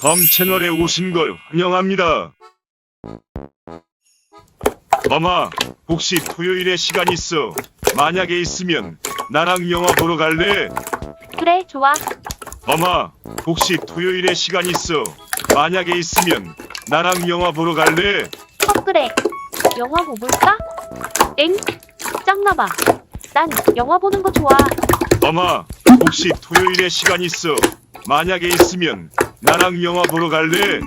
범 채널에 오신 걸 환영합니다. 범아, 혹시 토요일에 시간 있어? 만약에 있으면 나랑 영화 보러 갈래? 그래, 좋아. 범아, 혹시 토요일에 시간 있어? 만약에 있으면 나랑 영화 보러 갈래? 그래. 영화 뭐 볼까? 엥? 짱나봐. 난 영화 보는 거 좋아. 범아, 혹시 토요일에 시간 있어? 만약에 있으면 나랑 영화 보러 갈래?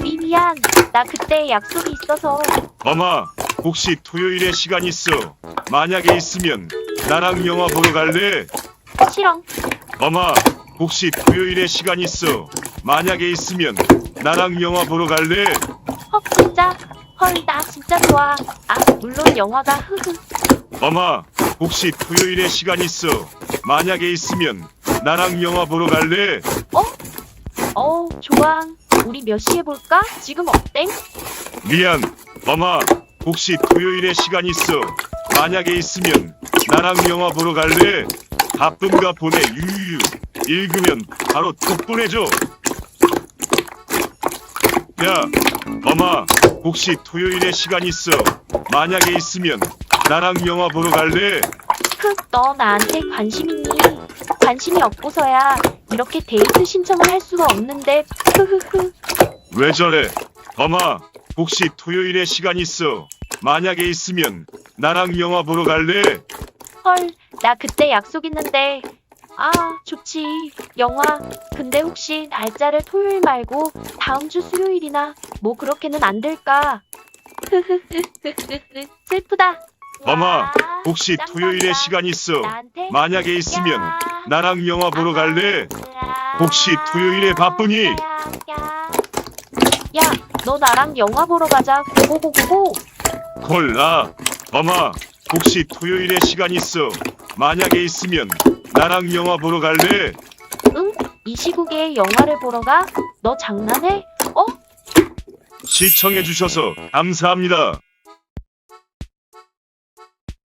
미안. 나 그때 약속이 있어서. 범아, 혹시 토요일에 시간 있어? 만약에 있으면 나랑 영화 보러 갈래? 싫어. 범아, 혹시 토요일에 시간 있어? 만약에 있으면 나랑 영화 보러 갈래? 진짜? 헐, 나 진짜 좋아. 아, 물론 영화가 범아, 혹시 토요일에 시간 있어? 만약에 있으면 나랑 영화 보러 갈래? 좋아. 우리 몇 시에 볼까? 지금 어때? 미안, 범아, 혹시 토요일에 시간 있어? 만약에 있으면 나랑 영화 보러 갈래? 바쁜가 보네. 유유유. 읽으면 바로 톡 보내줘. 야, 범아, 혹시 토요일에 시간 있어? 만약에 있으면 나랑 영화 보러 갈래? 너 나한테 관심 있니? 관심이 없고서야 이렇게 데이트 신청을 할 수가 없는데. 왜 저래? 범아, 혹시 토요일에 시간 있어? 만약에 있으면 나랑 영화 보러 갈래? 헐, 나 그때 약속 있는데. 아, 좋지. 영화. 근데 혹시 날짜를 토요일 말고 다음 주 수요일이나 뭐 그렇게는 안 될까? 슬프다. 범아, 와, 혹시 짱나다. 토요일에 시간 있어? 나한테? 만약에 있으면 야. 나랑 영화 보러 갈래? 야. 혹시 토요일에 바쁘니? 야, 너 나랑 영화 보러 가자. 고고고고고. 콜라. 범아, 혹시 토요일에 시간 있어? 만약에 있으면 나랑 영화 보러 갈래? 응? 이 시국에 영화를 보러 가? 너 장난해? 시청해주셔서 감사합니다.